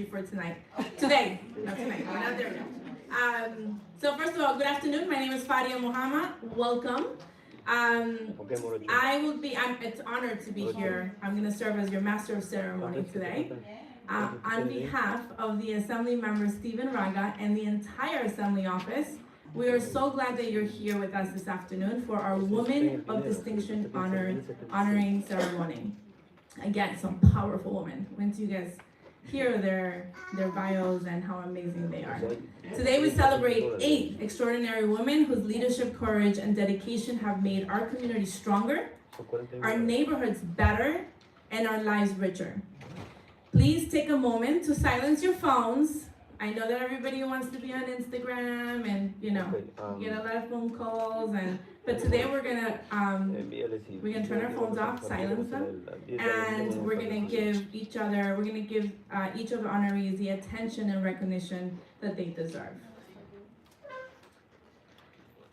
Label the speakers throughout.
Speaker 1: for tonight. Today, not tonight. We're not there yet. So first of all, good afternoon. My name is Fadia Muhammad. Welcome. It's an honor to be here. I'm going to serve as your master of ceremony today. On behalf of the Assembly member Stephen Raga and the entire Assembly office, we are so glad that you're here with us this afternoon for our Women of Distinction honoring ceremony. Again, some powerful women. Once you guys hear their bios and how amazing they are. Today we celebrate 8 extraordinary women whose leadership, courage, and dedication have made our community stronger, our neighborhoods better, and our lives richer. Please take a moment to silence your phones. I know that everybody wants to be on Instagram and get a lot of phone calls, but today we're gonna turn our phones off, silence them, and we're gonna give each of the honorees the attention and recognition that they deserve.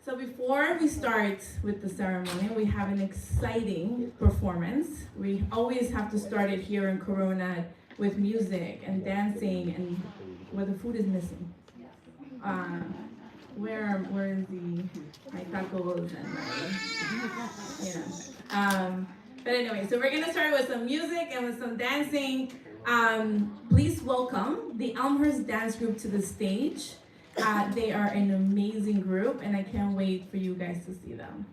Speaker 1: So before we start with the ceremony, we have an exciting performance. We always have to start it here in Corona with music and dancing and where the food is missing. Where is my tacos and but anyway, so we're gonna start with some music and with some dancing. Please welcome the Elmhurst Dance Group to the stage. They are an amazing group and I can't wait for you guys to see them.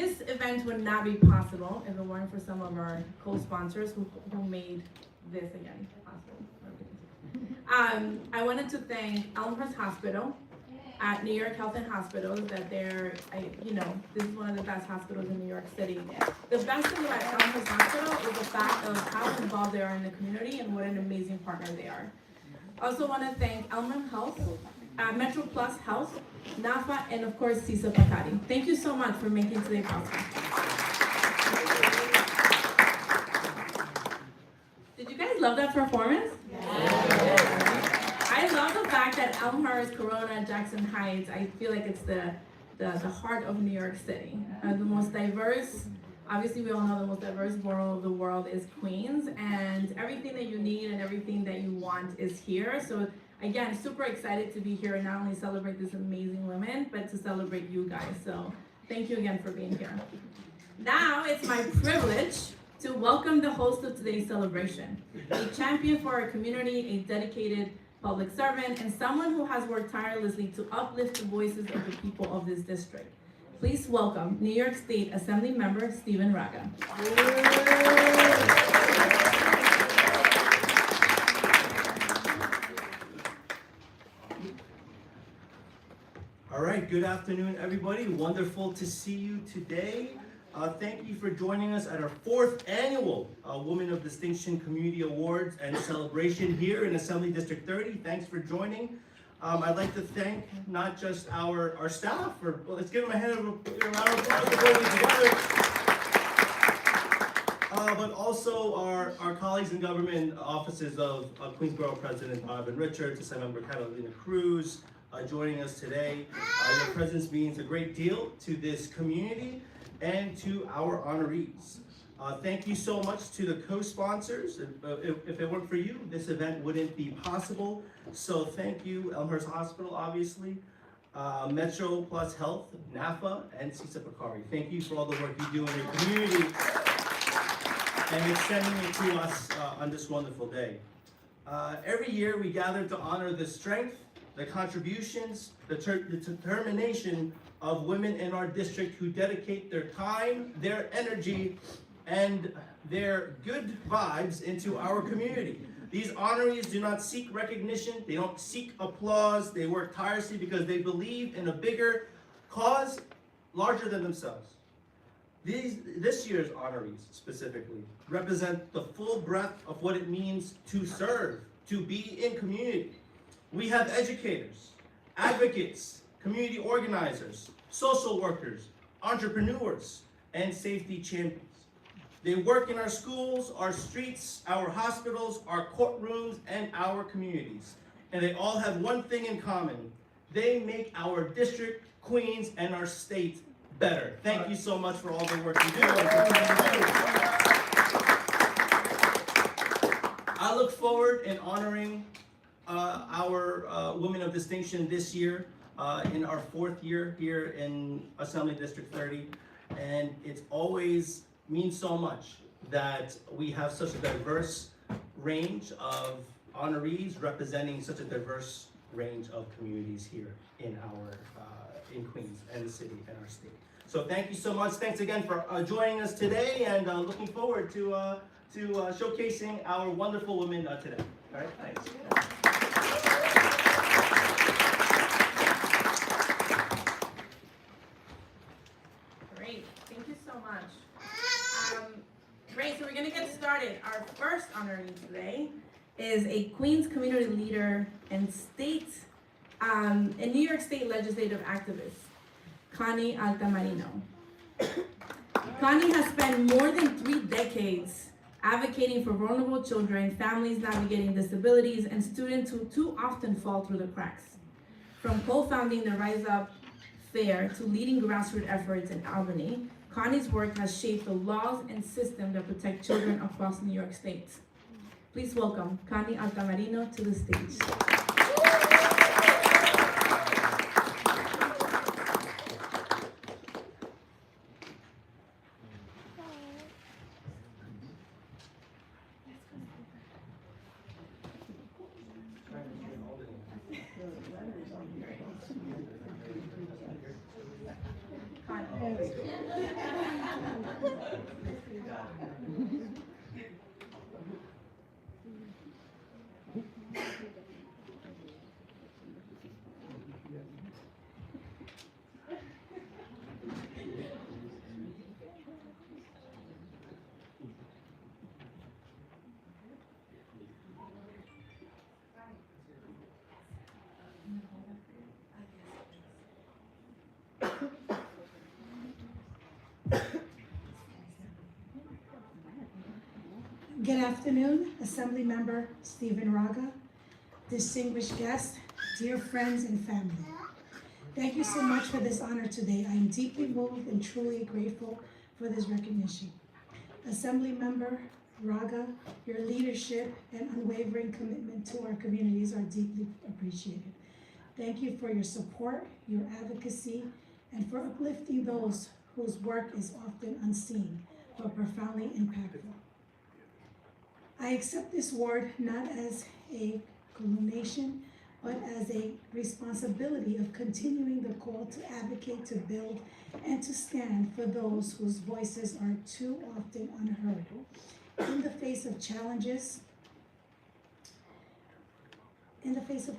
Speaker 1: this event would not be possible if it weren't for some of our co-sponsors who made this again possible. I wanted to thank Elmhurst Hospital at New York Health and Hospitals that this is one of the best hospitals in New York City. The best thing about Elmhurst Hospital is the fact of how involved they are in the community and what an amazing partner they are. I also want to thank Elmhurst Health, Metro Plus Health, NAFA, and of course, CISA Pacari. Thank you so much for making today possible. Did you guys love that performance? I love the fact that Elmhurst, Corona, Jackson Heights, I feel like it's the heart of New York City. The most diverse, obviously we all know the most diverse borough of the world is Queens, and everything that you need and everything that you want is here. So again, super excited to be here and not only celebrate this amazing women, but to celebrate you guys. So thank you again for being here. Now it's my privilege to welcome the host of today's celebration, a champion for our community, a dedicated public servant, and someone who has worked tirelessly to uplift the voices of the people of this district. Please welcome New York State Assembly Member Stephen Raga.
Speaker 2: All right, good afternoon, everybody. Wonderful to see you today. Thank you for joining us at our 4th annual Women of Distinction Community Awards and celebration here in Assembly District 30. Thanks for joining. I'd like to thank not just our staff, let's give them a round of applause for putting it together, but also our colleagues in government offices of Queensborough President Bob Richards, Assemblymember Catalina Cruz, joining us today. Your presence means a great deal to this community and to our honorees. Thank you so much to the co-sponsors. If it weren't for you, this event wouldn't be possible. So thank you, Elmhurst Hospital, obviously, Metro Plus Health, NAFA, and CISA Pacari. Thank you for all the work you do in your community and extending it to us on this wonderful day. Every year we gather to honor the strength, the contributions, the determination of women in our district who dedicate their time, their energy, and their good vibes into our community. These honorees do not seek recognition, they don't seek applause, they work tirelessly because they believe in a bigger cause larger than themselves. This year's honorees specifically represent the full breadth of what it means to serve, to be in community. We have educators, advocates, community organizers, social workers, entrepreneurs, and safety champions. They work in our schools, our streets, our hospitals, our courtrooms, and our communities. And they all have one thing in common. They make our district, Queens, and our state better. Thank you so much for all the work you do. I look forward in honoring our Women of Distinction this year, in our 4th year here in Assembly District 30. And it always means so much that we have such a diverse range of honorees representing such a diverse range of communities here in in Queens and the city and our state. So thank you so much. Thanks again for joining us today, and looking forward to showcasing our wonderful women today. All right, thanks.
Speaker 1: Great, thank you so much. Great, so we're gonna get started. Our first honoree today is a Queens community leader and New York State legislative activist, Connie Altamarino. Connie has spent more than 3 decades advocating for vulnerable children, families navigating disabilities, and students who too often fall through the cracks. From co-founding the Rise Up Fair to leading grassroots efforts in Albany, Connie's work has shaped the laws and systems that protect children across New York State. Please welcome Connie Altamarino to the stage.
Speaker 3: Good afternoon, Assembly Member Stephen Raga, distinguished guests, dear friends and family. Thank you so much for this honor today. I am deeply moved and truly grateful for this recognition. Assembly Member Raga, your leadership and unwavering commitment to our communities are deeply appreciated. Thank you for your support, your advocacy, and for uplifting those whose work is often unseen but profoundly impactful. I accept this award not as a culmination, but as a responsibility of continuing the call to advocate, to build, and to stand for those whose voices are too often unheard. In the face of challenges, in the face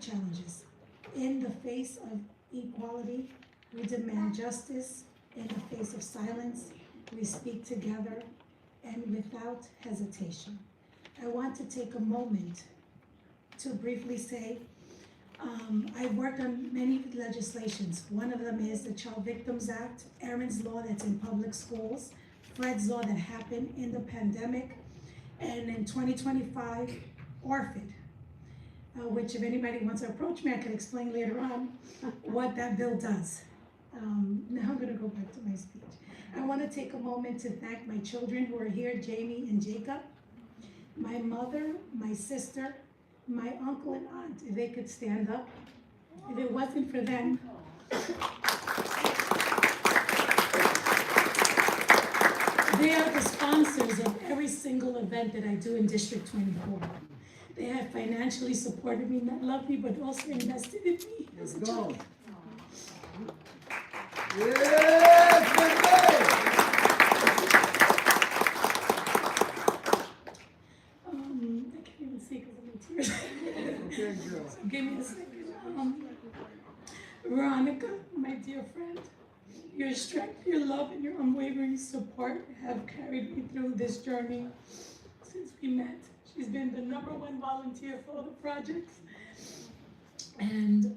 Speaker 3: of equality, we demand justice. In the face of silence, we speak together and without hesitation. I want to take a moment to briefly say, I've worked on many legislations. One of them is the Child Victims Act, Aaron's Law that's in public schools, Fred's Law that happened in the pandemic, and in 2025, ORFID, which if anybody wants to approach me, I can explain later on what that bill does. Now I'm gonna go back to my speech. I wanna take a moment to thank my children who are here, Jamie and Jacob, my mother, my sister, my uncle and aunt, if they could stand up. If it wasn't for them, they are the sponsors of every single event that I do in District 24. They have financially supported me, not loved me, but also invested in me as a child. I can't even see because I'm in tears. So give me a second. Veronica, my dear friend, your strength, your love, and your unwavering support have carried me through this journey since we met. She's been the #1 volunteer for all the projects. And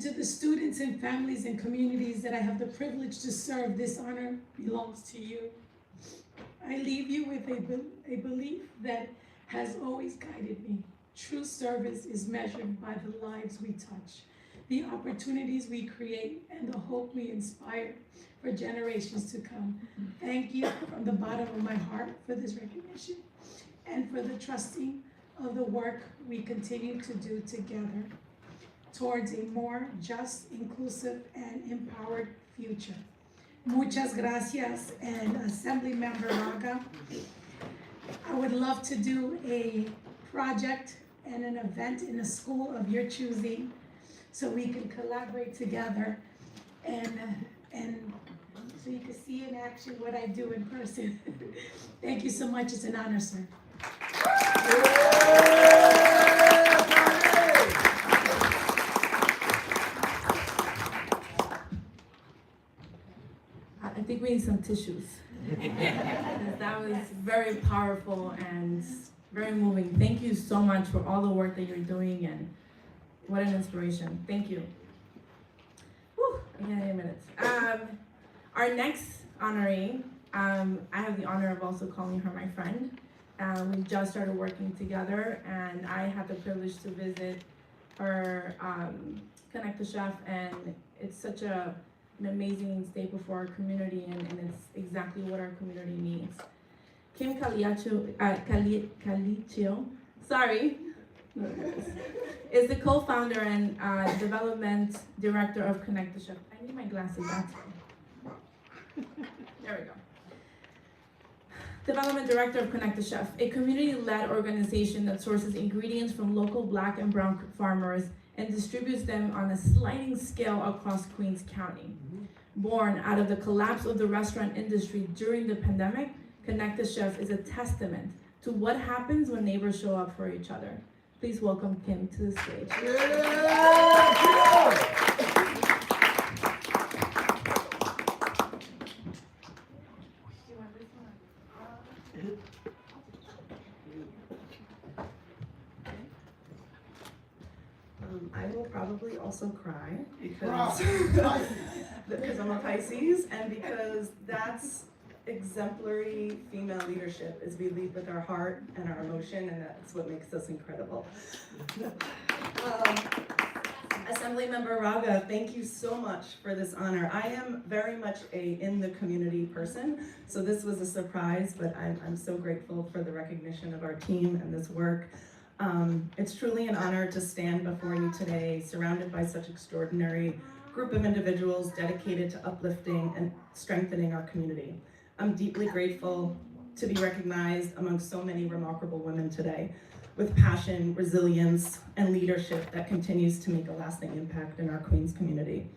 Speaker 3: to the students and families and communities that I have the privilege to serve, this honor belongs to you. I leave you with a belief that has always guided me. True service is measured by the lives we touch, the opportunities we create, and the hope we inspire for generations to come. Thank you from the bottom of my heart for this recognition and for the trusting of the work we continue to do together towards a more just, inclusive, and empowered future. Muchas gracias, and Assembly Member Raga. I would love to do a project and an event in a school of your choosing so we can collaborate together and so you can see in action what I do in person. Thank you so much. It's an honor, sir.
Speaker 1: I think we need some tissues. That was very powerful and very moving. Thank you so much for all the work that you're doing, and what an inspiration. Thank you. Whew, I can't hear minutes. Our next honoree, I have the honor of also calling her my friend. We just started working together, and I had the privilege to visit her Connect the Chef, and it's such an amazing staple for our community, and it's exactly what our community needs. Kim Calicio, is the co-founder and development director of Connect the Chef. I need my glasses, that's there we go. Development Director of Connect the Chef, a community-led organization that sources ingredients from local Black and brown farmers and distributes them on a sliding scale across Queens County. Born out of the collapse of the restaurant industry during the pandemic, Connect the Chef is a testament to what happens when neighbors show up for each other. Please welcome Kim to the stage.
Speaker 4: I will probably also cry because because I'm a Pisces, and because that's exemplary female leadership, is we lead with our heart and our emotion, and that's what makes us incredible. Assemblymember Raga, thank you so much for this honor. I am very much a in the community person, so this was a surprise, but I'm so grateful for the recognition of our team and this work. It's truly an honor to stand before you today, surrounded by such extraordinary group of individuals dedicated to uplifting and strengthening our community. I'm deeply grateful to be recognized among so many remarkable women today, with passion, resilience, and leadership that continues to make a lasting impact in our Queens community.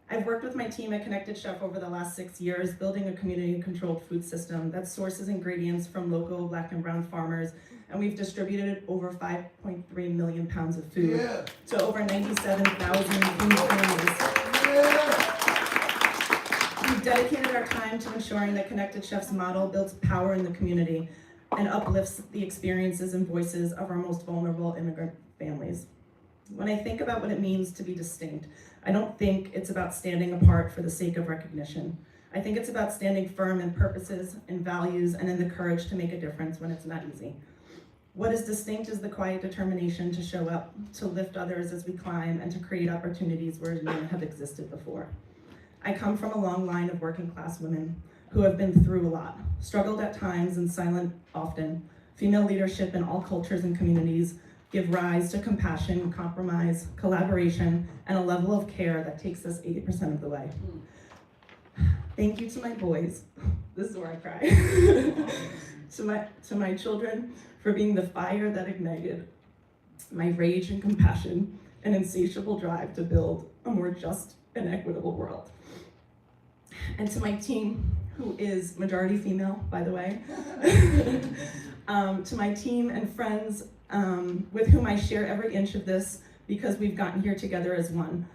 Speaker 4: I've worked with my team at Connected Chef over the last 6 years, building a community-controlled food system that sources ingredients from local Black and brown farmers, and we've distributed over 5.3 million pounds of food to over 97,000 Queens families. We've dedicated our time to ensuring that Connected Chef's model builds power in the community and uplifts the experiences and voices of our most vulnerable immigrant families. When I think about what it means to be distinct, I don't think it's about standing apart for the sake of recognition. I think it's about standing firm in purposes, in values, and in the courage to make a difference when it's not easy. What is distinct is the quiet determination to show up, to lift others as we climb, and to create opportunities where none have existed before. I come from a long line of working class women who have been through a lot, struggled at times and silent often. Female leadership in all cultures and communities give rise to compassion, compromise, collaboration, and a level of care that takes us 80% of the way. Thank you to my boys, this is where I cry, to my children for being the fire that ignited my rage and compassion and insatiable drive to build a more just and equitable world. And to my team, who is majority female, by the way, to my team and friends with whom I share every inch of this because we've gotten here together as one.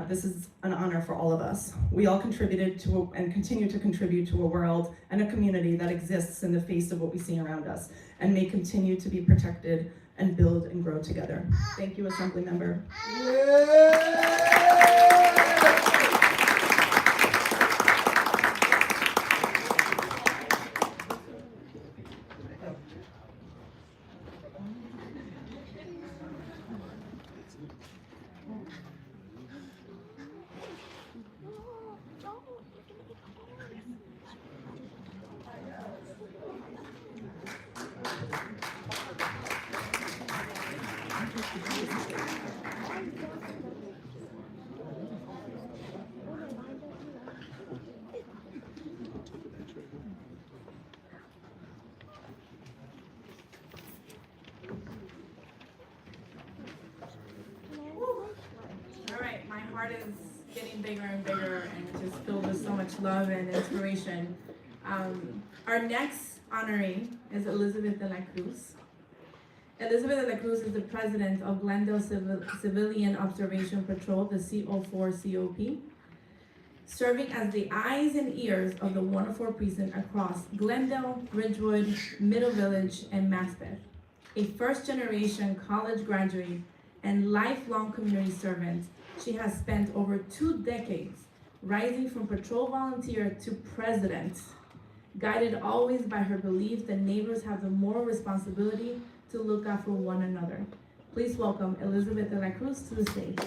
Speaker 4: This is an honor for all of us. We all contributed to and continue to contribute to a world and a community that exists in the face of what we see around us and may continue to be protected and build and grow together. Thank you, Assemblymember. All right, my heart is getting bigger and bigger and just filled with so much love and inspiration. Our next honoree is Elizabeth de la Cruz. Elizabeth de la Cruz is the president of Glendale Civilian Observation Patrol, the CO4COP, serving as the eyes and ears of the 104 precinct across Glendale, Ridgewood, Middle Village, and Maspeth. A first-generation college graduate and lifelong community servant, she has spent over 2 decades rising from patrol volunteer to president, guided always by her belief that neighbors have the moral responsibility to look out for one another. Please welcome Elizabeth de la Cruz to the stage.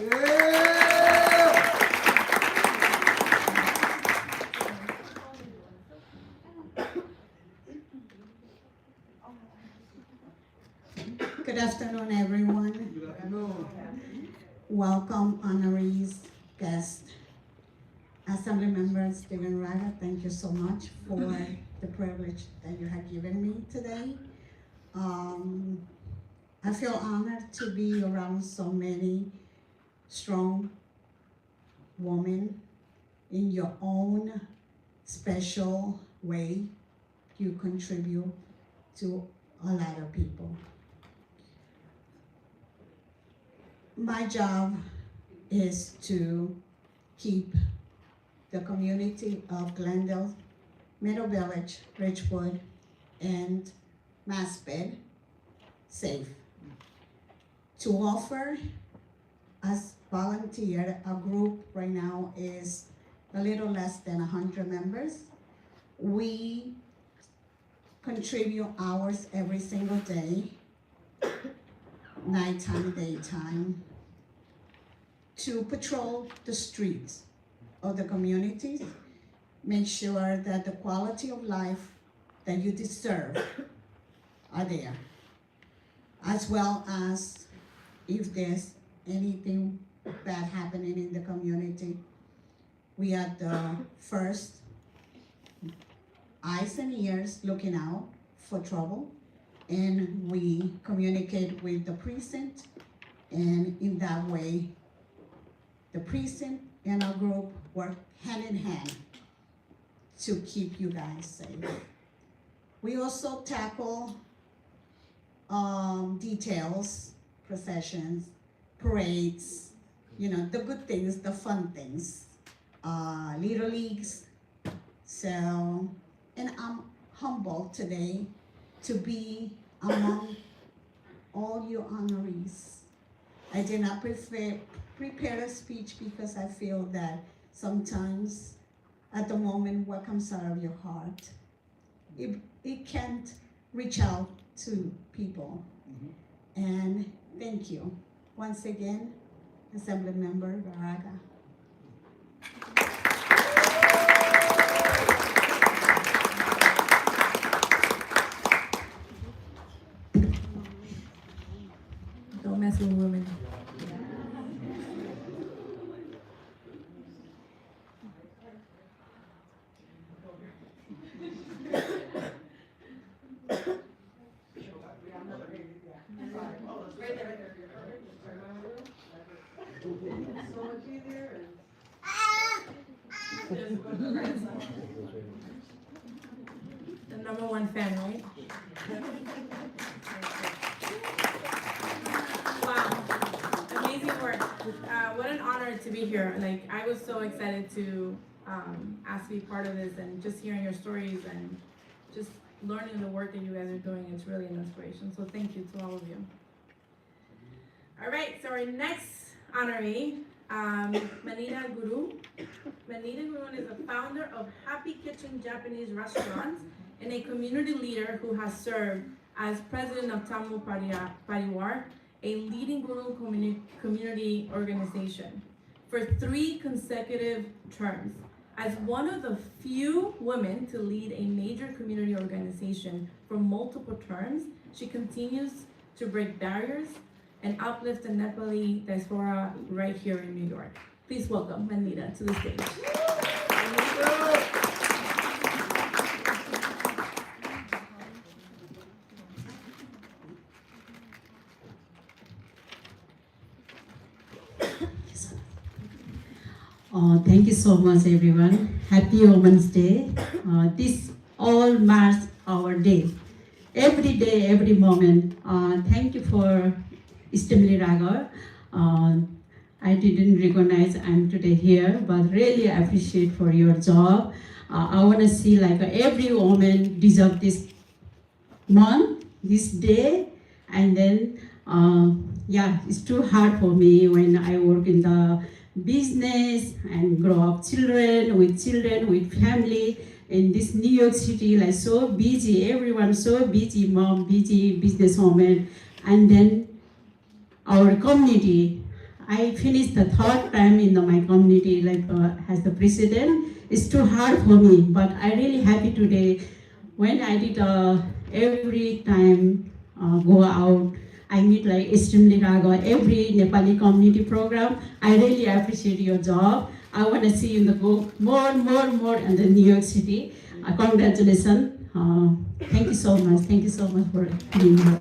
Speaker 5: Good afternoon, everyone.
Speaker 2: Good afternoon.
Speaker 5: Welcome, honorees, guests, Assembly Member Stephen Raga. Thank you so much for the privilege that you have given me today. I feel honored to be around so many strong women in your own special way. You contribute to a lot of people. My job is to keep the community of Glendale, Middle Village, Ridgewood, and Maspeth safe. To offer as volunteer, our group right now is a little less than 100 members. We contribute hours every single day, nighttime, daytime, to patrol the streets of the communities, make sure that the quality of life that you deserve are there, as well as if there's anything bad happening in the community, we are the first eyes and ears looking out for trouble, and we communicate with the precinct, and in that way, the precinct and our group work hand in hand to keep you guys safe. We also tackle details, processions, parades, you know, the good things, the fun things, little leagues. So, and I'm humbled today to be among all your honorees. I did not prepare a speech because I feel that sometimes at the moment what comes out of your heart, it can't reach out to people. And thank you. Once again, Assembly Member Baraga.
Speaker 1: Don't mess with women. The number one fan, right? Wow, amazing work. What an honor to be here. Like, I was so excited to ask to be part of this, and just hearing your stories and just learning the work that you guys are doing. It's really an inspiration. So thank you to all of you. All right, so our next honoree, Manita Guru. Manita Guru is a founder of Happy Kitchen Japanese Restaurants and a community leader who has served as president of Tamil Pariwar, a leading Guru community organization, for 3 consecutive terms. As one of the few women to lead a major community organization for multiple terms, she continues to break barriers and uplift the Nepali diaspora right here in New York. Please welcome Manita to the stage.
Speaker 6: Thank you so much, everyone. Happy Women's Day. This all marks our day. Every day, every moment. Thank you for Istamili Raga. I didn't recognize I'm today here, but really appreciate for your job. I want to see like every woman deserve this month, this day, and then yeah, it's too hard for me when I work in the business and grow up children, with family in this New York City, like so busy, everyone so busy, mom busy, businesswoman, and then our community. I finished the 3rd time in my community, like as the president. It's too hard for me, but I really happy today when I did every time go out. I meet like extremely Raga, every Nepali community program. I really appreciate your job. I want to see you in the go more in the New York City. Congratulations. Thank you so much. Thank you so much for being here.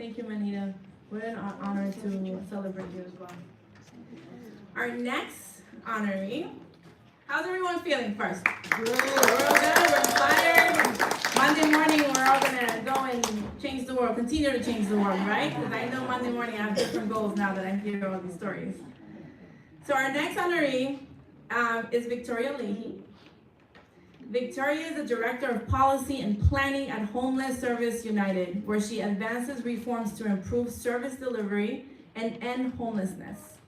Speaker 1: Thank you, Manita. What an honor to celebrate you as well. Our next honoree. How's everyone feeling first? We're all good, we're inspired. Monday morning, we're all gonna go and change the world, continue to change the world, right? Because I know Monday morning I have different goals now that I hear all these stories. So our next honoree is Victoria Leahy. Victoria is the Director of Policy and Planning at Homeless Service United, where she advances reforms to improve service delivery and end homelessness.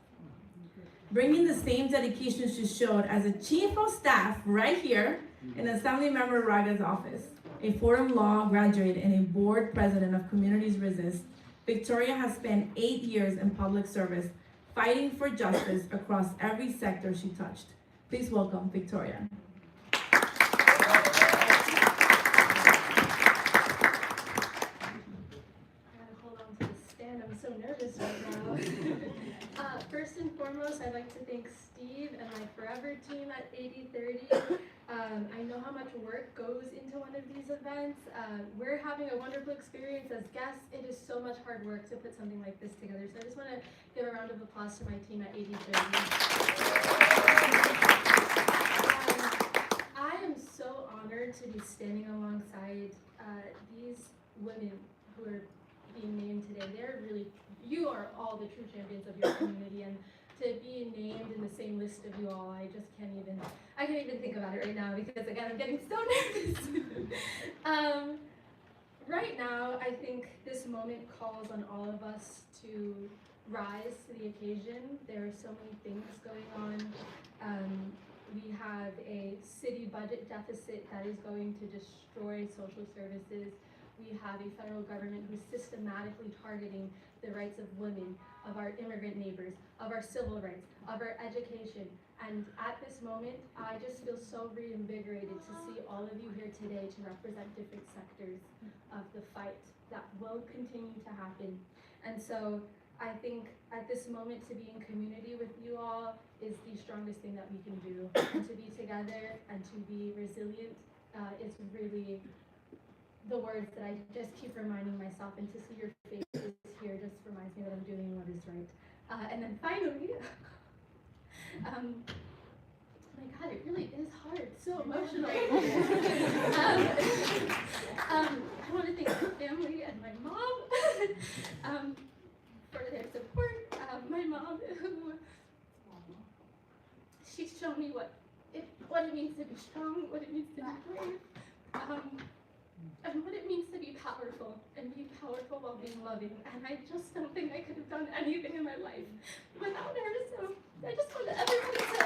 Speaker 1: Bringing the same dedication she showed as a Chief of Staff right here in Assemblymember Raga's office, a Fordham Law graduate and a board president of Communities Resist, Victoria has spent 8 years in public service, fighting for justice across every sector she touched. Please welcome Victoria.
Speaker 7: I'm so nervous right now. First and foremost, I'd like to thank Steve and my Forever team at 8030. I know how much work goes into one of these events. We're having a wonderful experience as guests. It is so much hard work to put something like this together. So I just want to give a round of applause to my team at 8030. I am so honored to be standing alongside these women who are being named today. You are all the true champions of your community, and to be named in the same list of you all, I can't even think about it right now, because again, I'm getting so nervous. Right now, I think this moment calls on all of us to rise to the occasion. There are so many things going on. We have a city budget deficit that is going to destroy social services. We have a federal government who's systematically targeting the rights of women, of our immigrant neighbors, of our civil rights, of our education. And at this moment, I just feel so reinvigorated to see all of you here today to represent different sectors of the fight that will continue to happen. And so I think at this moment, to be in community with you all is the strongest thing that we can do. And to be together and to be resilient is really the words that I just keep reminding myself, and to see your faces here just reminds me that I'm doing what is right. And then finally, my God, it really is hard, so emotional. I want to thank my family and my mom for their support. My mom, who she's shown me what it means to be strong, what it means to be brave. And what it means to be powerful, and be powerful while being loving. And I just don't think I could have done anything in my life without her. So I just want everybody to.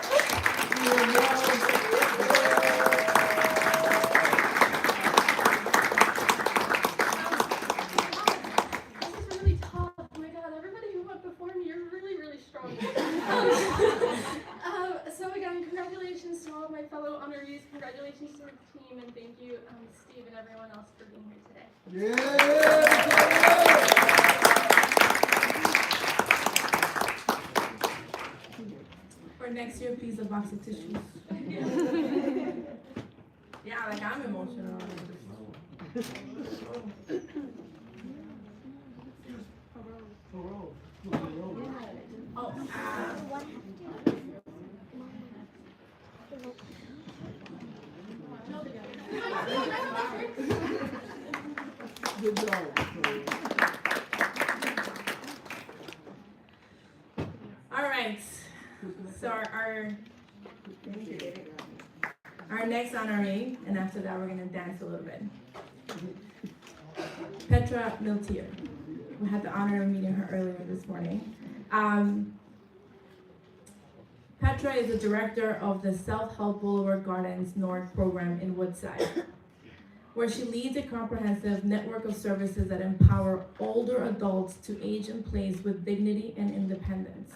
Speaker 7: This is really tough. Oh my God, everybody who went before me, you're really, really strong. So again, congratulations to all of my fellow honorees. Congratulations to the team, and thank you, Steve, and everyone else for being here today.
Speaker 1: For next year, please, a box of tissues. Yeah, like I'm emotional.
Speaker 8: Good job.
Speaker 1: All right. So our next honoree, and after that we're gonna dance a little bit. Petra Miltier. We had the honor of meeting her earlier this morning. Petra is the director of the Self-Help Boulevard Gardens North program in Woodside, where she leads a comprehensive network of services that empower older adults to age in place with dignity and independence.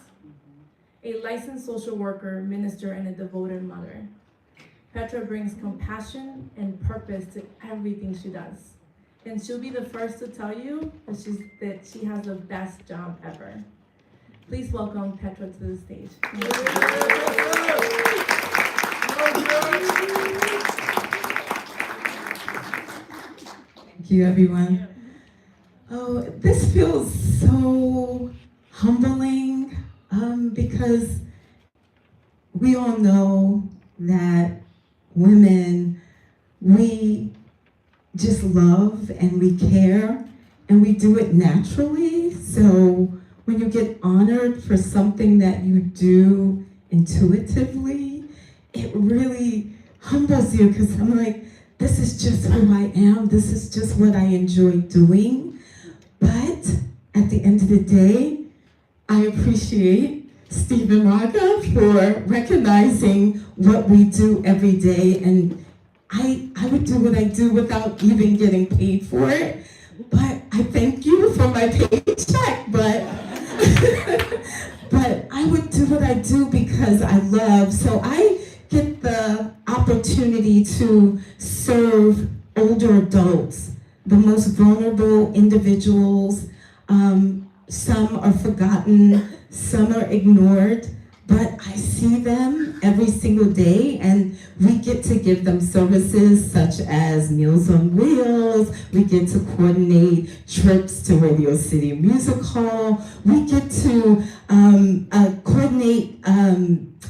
Speaker 1: A licensed social worker, minister, and a devoted mother, Petra brings compassion and purpose to everything she does. And she'll be the first to tell you that she has the best job ever. Please welcome Petra to the stage.
Speaker 9: Thank you, everyone. Oh, this feels so humbling because we all know that women, we just love and we care and we do it naturally. So when you get honored for something that you do intuitively, it really humbles you because I'm like, this is just who I am. This is just what I enjoy doing. But at the end of the day, I appreciate Stephen Raga for recognizing what we do every day. And I would do what I do without even getting paid for it. But I thank you for my paycheck. But but I would do what I do because I love. So I get the opportunity to serve older adults, the most vulnerable individuals. Some are forgotten, some are ignored, but I see them every single day, and we get to give them services such as Meals on Wheels. We get to coordinate trips to Radio City Music Hall. We get to coordinate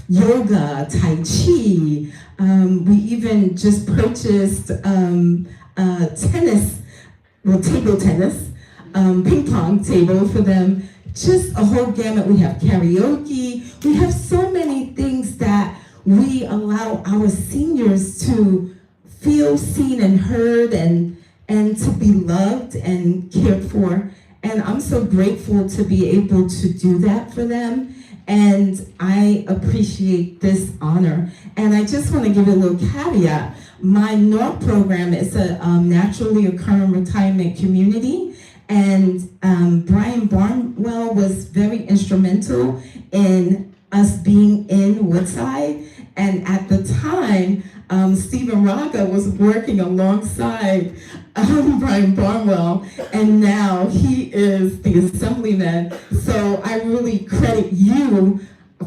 Speaker 9: yoga, Tai Chi. We even just purchased tennis, well, table tennis, ping pong table for them. Just a whole gamut. We have karaoke. We have so many things that we allow our seniors to feel seen and heard and to be loved and cared for. And I'm so grateful to be able to do that for them. And I appreciate this honor. And I just want to give you a little caveat. My NORC program is a naturally occurring retirement community. And Brian Barnwell was very instrumental in us being in Woodside. And at the time, Stephen Raga was working alongside Brian Barnwell, and now he is the assemblyman. So I really credit you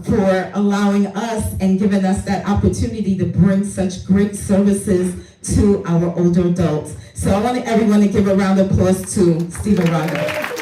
Speaker 9: for allowing us and giving us that opportunity to bring such great services to our older adults. So I want everyone to give a round of applause to Stephen Raga.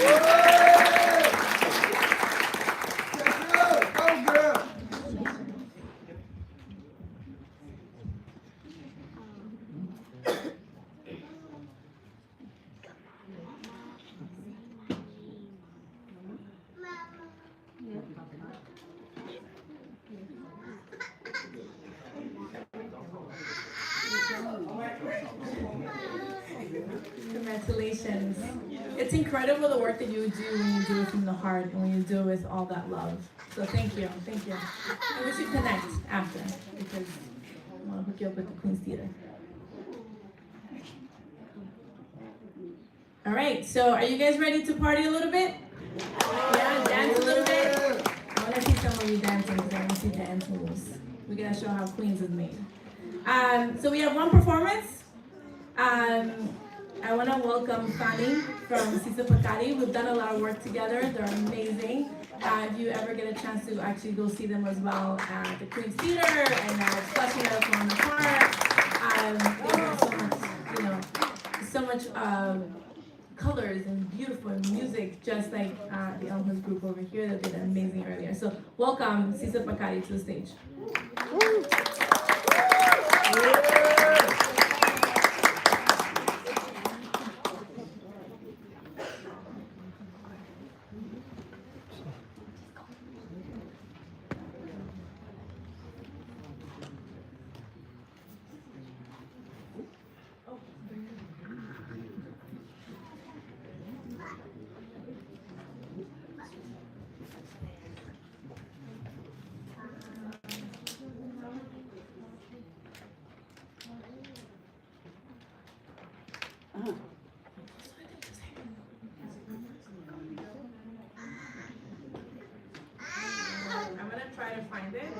Speaker 1: Congratulations. It's incredible the work that you do when you do it from the heart and when you do it with all that love. So thank you, thank you. And we should connect after because I want to hook you up with the Queen's Theater. All right, so are you guys ready to party a little bit? Yeah, dance a little bit? I want to see some of you dancing because I want to see dance moves. We're going to show how Queens is made. So we have one performance. I want to welcome Fanny from Sisa Pacari. We've done a lot of work together. They're amazing. If you ever get a chance to actually go see them as well at the Queen's Theater and Flushing at a Corner Park. They have so much colors and beautiful music, just like the Elmhurst group over here that did amazing earlier. So welcome Sisa Pacari to the stage. I'm gonna try to find it.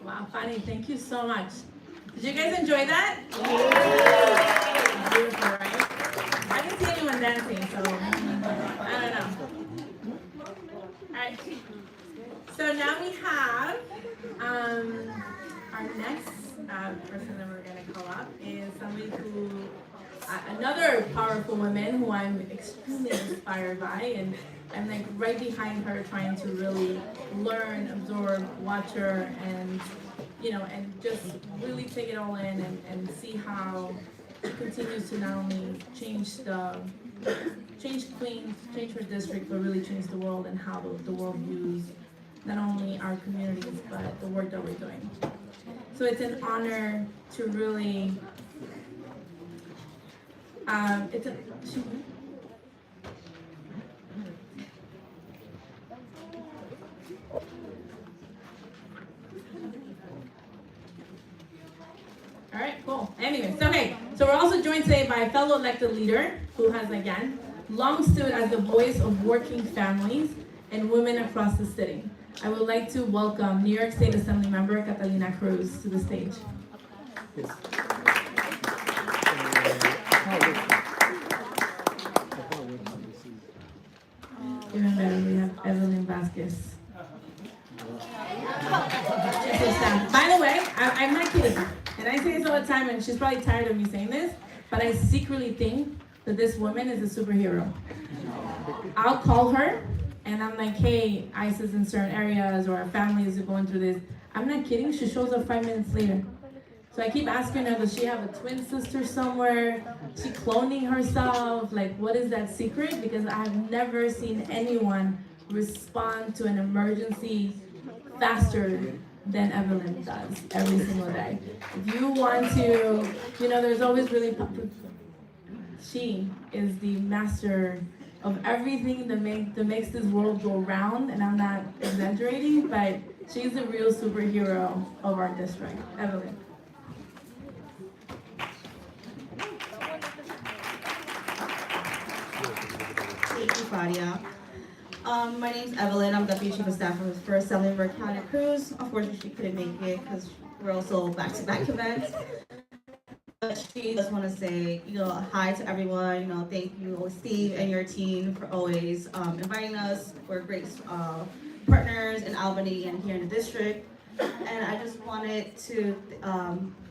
Speaker 1: Wow, Fanny, thank you so much. Did you guys enjoy that? Beautiful, right? I didn't see anyone dancing, so I don't know. All right. So now we have our next person that we're gonna call up is somebody who, another powerful woman who I'm extremely inspired by, and I'm like right behind her trying to really learn, absorb, watch her, and and just really take it all in and see how it continues to not only change Queens, change her district, but really change the world and how the world views not only our communities, but the work that we're doing. So it's an honor to really, all right, cool. Anyways, okay, so we're also joined today by a fellow elected leader who has, again, long stood as the voice of working families and women across the city. I would like to welcome New York State Assembly Member Catalina Cruz to the stage.
Speaker 10: Yes.
Speaker 1: Even better, we have Evelyn Vasquez. By the way, I'm not kidding. And I say this all the time, and she's probably tired of me saying this, but I secretly think that this woman is a superhero. I'll call her and I'm like, hey, ICE is in certain areas or our families are going through this, I'm not kidding, she shows up 5 minutes later. So I keep asking her, does she have a twin sister somewhere? She cloning herself? Like, what is that secret? Because I've never seen anyone respond to an emergency faster than Evelyn does every single day. If you want to, there's always really, she is the master of everything that makes this world go round, and I'm not exaggerating, but she's the real superhero of our district. Evelyn.
Speaker 10: Thank you, Claudia. My name's Evelyn. I'm Deputy Chief of Staff for Assemblymember County Cruz. Unfortunately, she couldn't make it because we're also back-to-back events. But she just want to say, hi to everyone. Thank you, Steve and your team, for always inviting us. We're great partners in Albany and here in the district. And I just wanted to,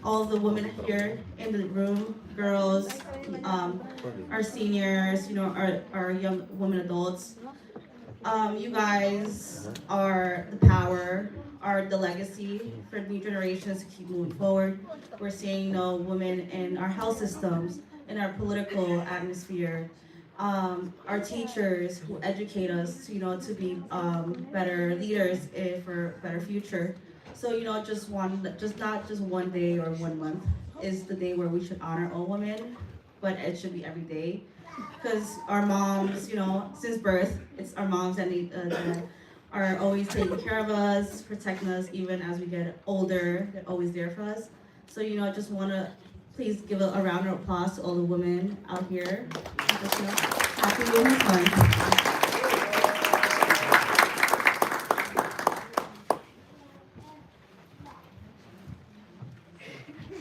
Speaker 10: all the women here in the room, girls, our seniors, our young women adults, you guys are the power, are the legacy for new generations to keep moving forward. We're seeing, women in our health systems, in our political atmosphere, our teachers who educate us, to be better leaders for a better future. So, not just one day or 1 month is the day where we should honor all women, but it should be every day. Because our moms, since birth, it's our moms that are always taking care of us, protecting us, even as we get older. They're always there for us. So, I just want to please give a round of applause to all the women out here. Just, happy Women's Month.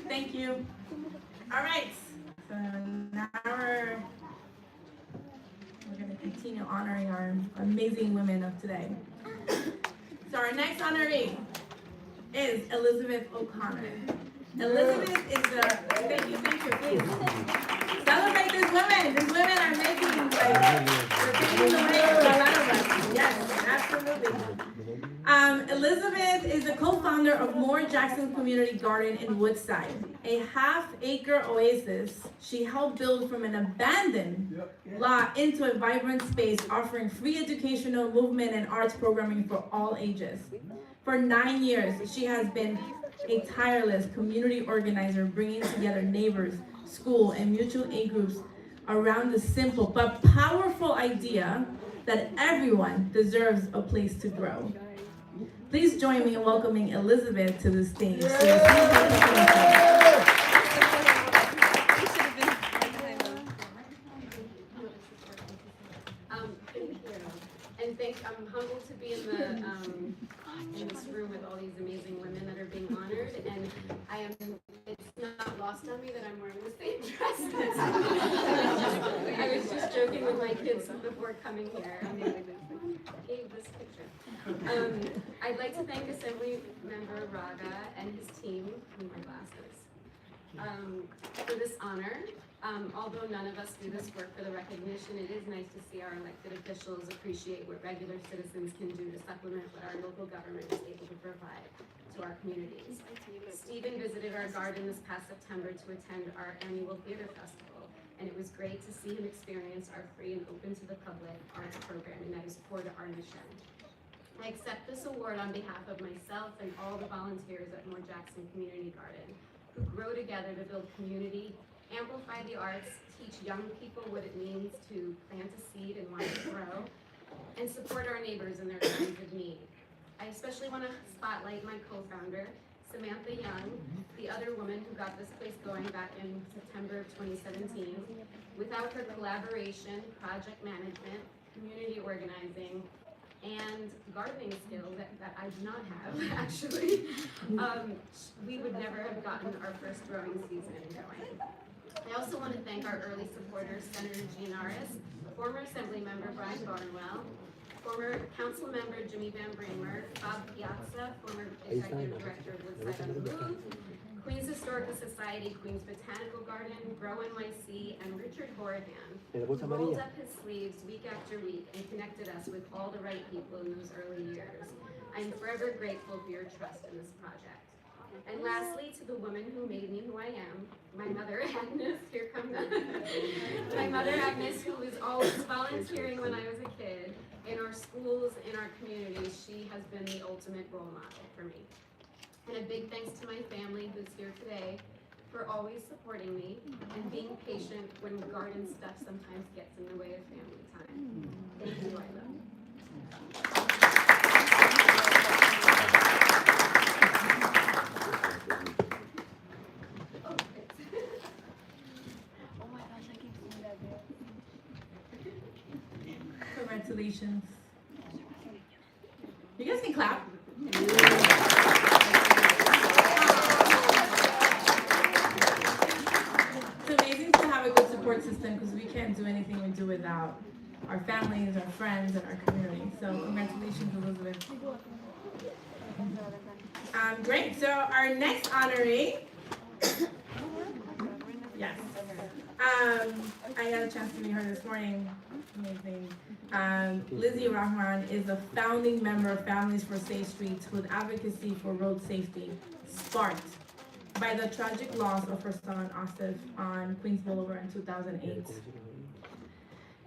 Speaker 1: Thank you. All right. So now we're going to continue honoring our amazing women of today. So our next honoree is Elizabeth O'Connor. Elizabeth is thank you, please. Celebrate these women. These women are making, they're paving the way for a lot of us. Yes, absolutely. Elizabeth is the co-founder of More Jackson Community Garden in Woodside, a half-acre oasis she helped build from an abandoned lot into a vibrant space offering free educational, movement, and arts programming for all ages. For 9 years, she has been a tireless community organizer, bringing together neighbors, school, and mutual aid groups around the simple but powerful idea that everyone deserves a place to grow. Please join me in welcoming Elizabeth to the stage.
Speaker 11: I'm humbled to be in this room with all these amazing women that are being honored, and it's not lost on me that I'm wearing the same dress. I was just joking with my kids before coming here. Gave this picture. I'd like to thank Assembly Member Raga and his team, and my glasses, for this honor. Although none of us do this work for the recognition, it is nice to see our elected officials appreciate what regular citizens can do to supplement what our local government is able to provide to our communities. Stephen visited our garden this past September to attend our annual theater festival, and it was great to see him experience our free and open to the public arts programming that is core to our mission. I accept this award on behalf of myself and all the volunteers at More Jackson Community Garden, who grow together to build community, amplify the arts, teach young people what it means to plant a seed and watch it grow, and support our neighbors in their times of need. I especially want to spotlight my co-founder, Samantha Young, the other woman who got this place going back in September of 2017. Without her collaboration, project management, community organizing, and gardening skills that I do not have, actually, we would never have gotten our first growing season going. I also want to thank our early supporters, Senator Jean Aris, former Assembly Member Brian Barnwell, former Council Member Jimmy Van Bramer, Bob Piazza, former Executive Director of Woodside on the Move, Queens Historical Society, Queens Botanical Garden, Grow NYC, and Richard Horahan rolled up his sleeves week after week and connected us with all the right people in those early years. I'm forever grateful for your trust in this project. And lastly, to the woman who made me who I am, my mother Agnes, here comes my mother Agnes, who was always volunteering when I was a kid, in our schools, in our communities. She has been the ultimate role model for me. And a big thanks to my family who's here today for always supporting me and being patient when garden stuff sometimes gets in the way of family time. Thank you, I love you.
Speaker 1: Congratulations. You guys can clap. It's amazing to have a good support system because we can't do anything we do without our families, our friends, and our community. So congratulations, Elizabeth. Great. So our next honoree. Yes. I got a chance to meet her this morning. Amazing. Lizzie Rahman is a founding member of Families for Safe Streets with advocacy for road safety, sparked by the tragic loss of her son Asif on Queens Boulevard in 2008.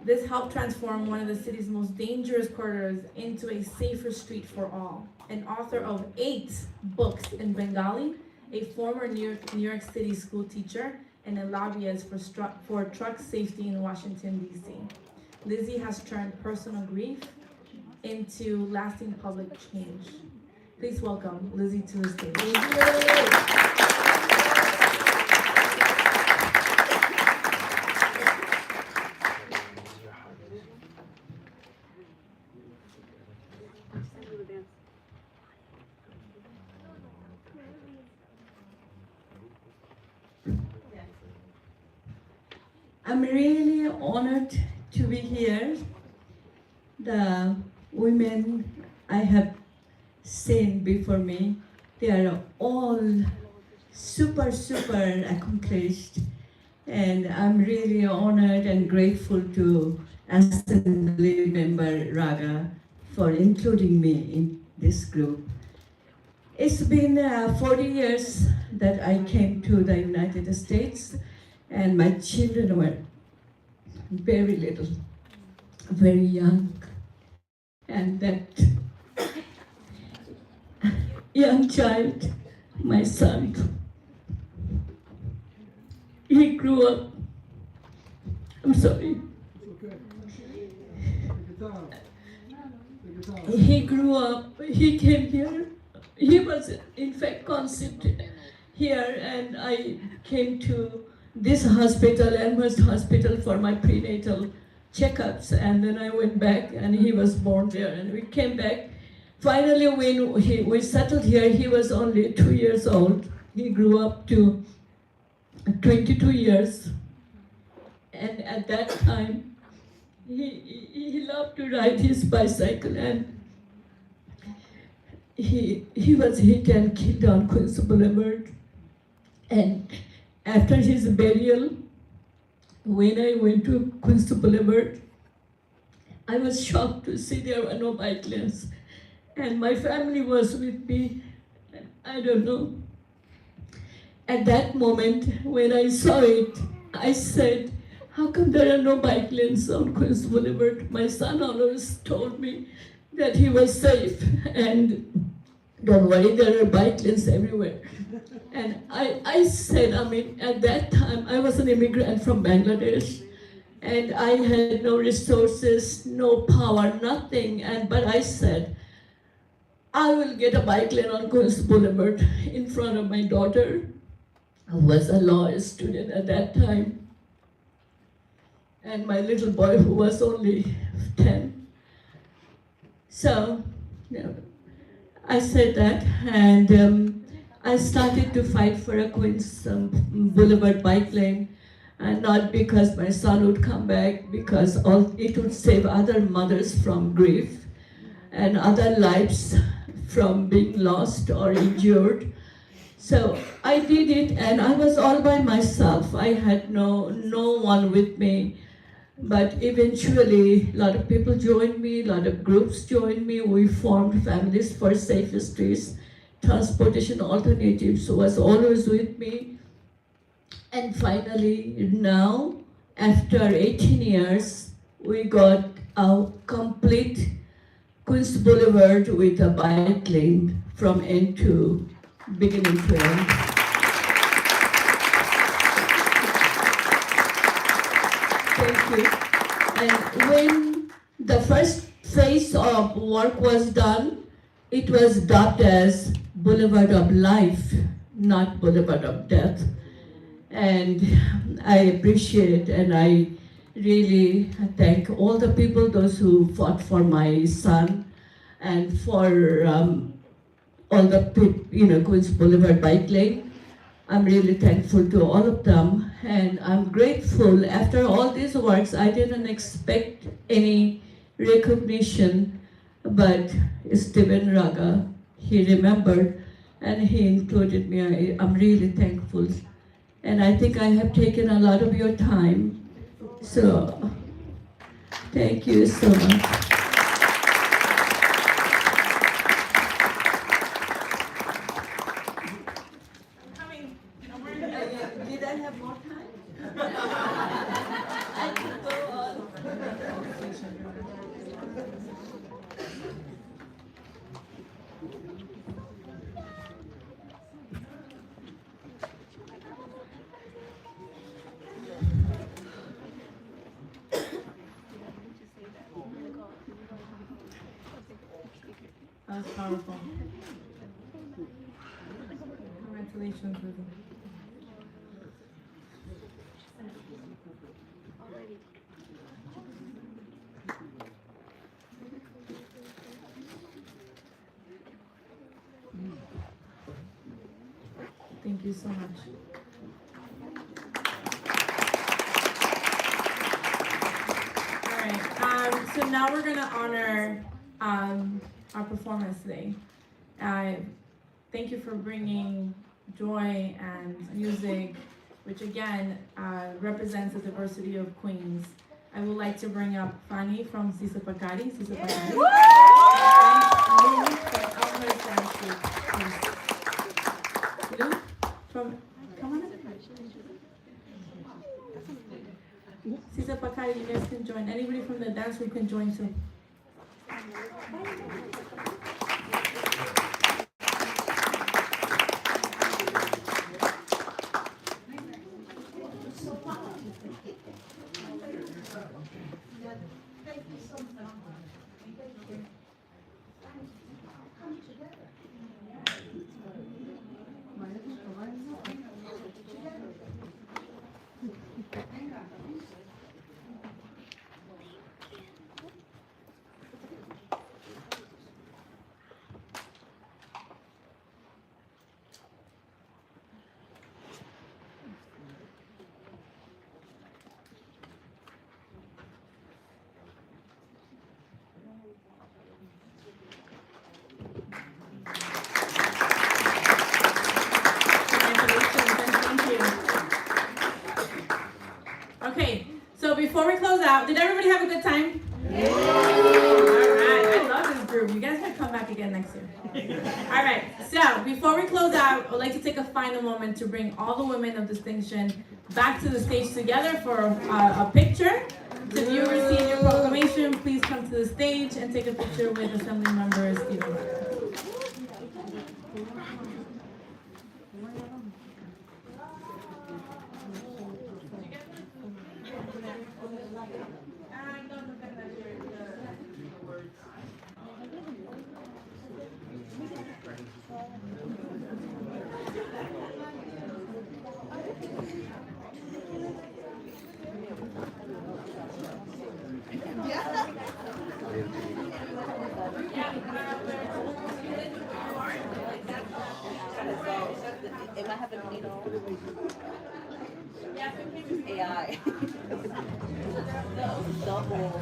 Speaker 1: This helped transform one of the city's most dangerous corridors into a safer street for all. An author of 8 books in Bengali, a former New York City school teacher, and a lobbyist for truck safety in Washington, D.C. Lizzie has turned personal grief into lasting public change. Please welcome Lizzie to the stage.
Speaker 6: I'm really honored to be here. The women I have seen before me, they are all super accomplished. And I'm really honored and grateful to Assembly Member Raga for including me in this group. It's been 40 years that I came to the United States, and my children were very little, very young. And that young child, my son, he grew up, I'm sorry. He grew up, he came here, he was in fact conceived here, and I came to this hospital, Elmhurst Hospital, for my prenatal checkups, and then I went back and he was born there, and we came back. Finally, when we settled here, he was only 2 years old. He grew up to 22 years, and at that time, he loved to ride his bicycle, and he was hit and killed on Queens Boulevard. And after his burial, when I went to Queens Boulevard, I was shocked to see there were no bike lanes. And my family was with me, I don't know. At that moment, when I saw it, I said, how come there are no bike lanes on Queens Boulevard? My son always told me that he was safe, and don't worry, there are bike lanes everywhere. And I said, at that time, I was an immigrant from Bangladesh, and I had no resources, no power, nothing. But I said, I will get a bike lane on Queens Boulevard in front of my daughter, who was a law student at that time, and my little boy, who was only 10. So, I said that, and I started to fight for a Queens Boulevard bike lane, and not because my son would come back, because it would save other mothers from grief and other lives from being lost or injured.
Speaker 12: So I did it, and I was all by myself. I had no one with me. But eventually, a lot of people joined me, a lot of groups joined me. We formed Families for Safe Streets. Transportation Alternatives was always with me. And finally, now, after 18 years, we got a complete Queens Boulevard with a bike lane from end to beginning to end. Thank you. And when the first phase of work was done, it was dubbed as Boulevard of Life, not Boulevard of Death. And I appreciate it, and I really thank all the people, those who fought for my son, and for all the Queens Boulevard bike lane. I'm really thankful to all of them, and I'm grateful. After all these works, I didn't expect any recognition, but Stephen Raga, he remembered, and he included me. I'm really thankful. And I think I have taken a lot of your time. So, thank you so much. Did I have more time? I could go on.
Speaker 1: That was powerful. Congratulations, Lizzie. Thank you so much. All right. So now we're gonna honor our performance today. Thank you for bringing joy and music, which again represents the diversity of Queens. I would like to bring up Fanny from Sisa Pakari. Sisa Pakari. Luke from, come on up. Sisa Pakari, you guys can join. Anybody from the dance group can join too. Okay, so before we close out, did everybody have a good time? Yeah. All right, I love this group. You guys can come back again next year. All right, so before we close out, I'd like to take a final moment to bring all the women of distinction back to the stage together for a picture. So if you receive your proclamation, please come to the stage and take a picture with Assembly Member Stephen.
Speaker 13: Am I having a needle? AI. Double.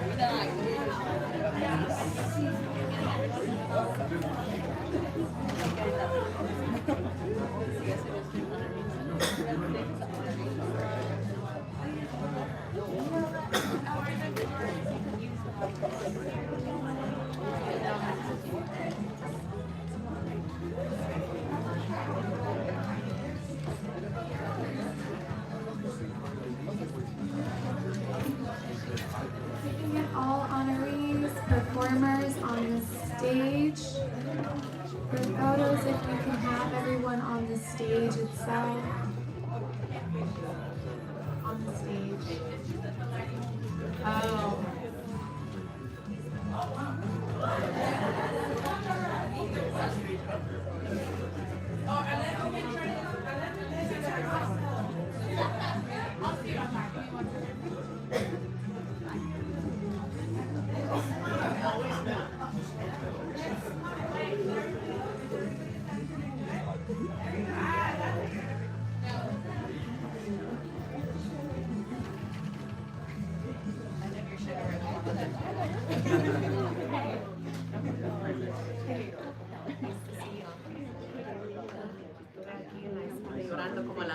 Speaker 11: hablando como la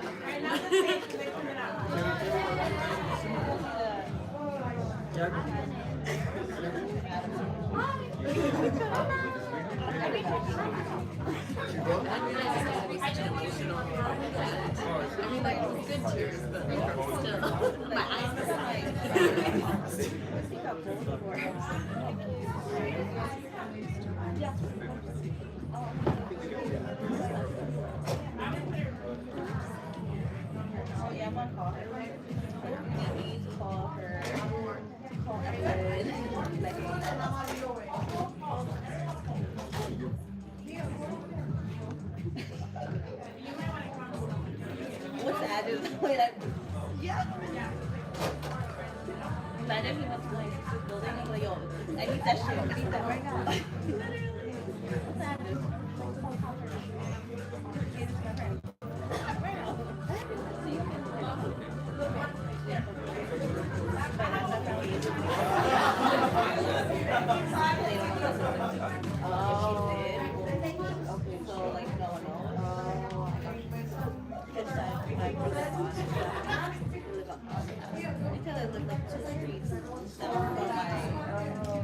Speaker 11: I mean, like, it was good tears, but still, my eyes were
Speaker 13: Oh yeah, I'm gonna call her. I need to call her. Call Evelyn. What's the address? Wait, yeah. Imagine if he went to like this building and like, yo, I need that shit. I need that right now. Literally. What's the address? Here's my friend. Right now. So you can Oh. Okay, so like no. Because I until I lived like 2 streets that were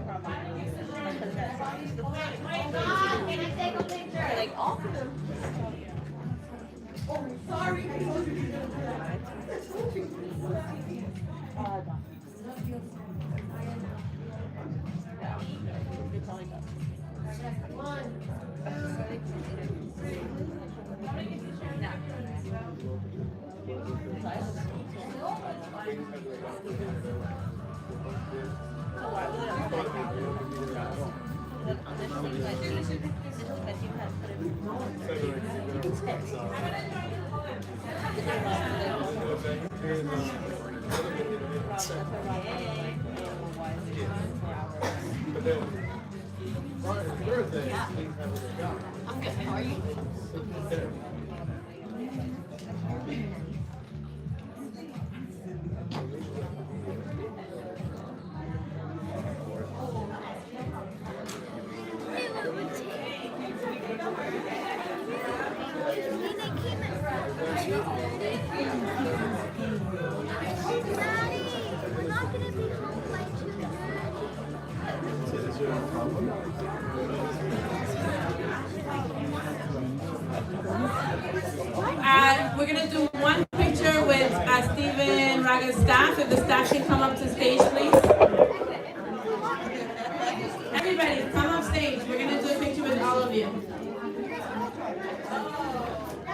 Speaker 13: from my cousin's side. Can I take a picture? Like all of them. Oh, sorry.
Speaker 11: I'm good. How are you?
Speaker 1: We're gonna do one picture with Stephen Raga's staff. If the staff can come up to stage, please. Everybody, come up stage. We're gonna do a picture with all of you.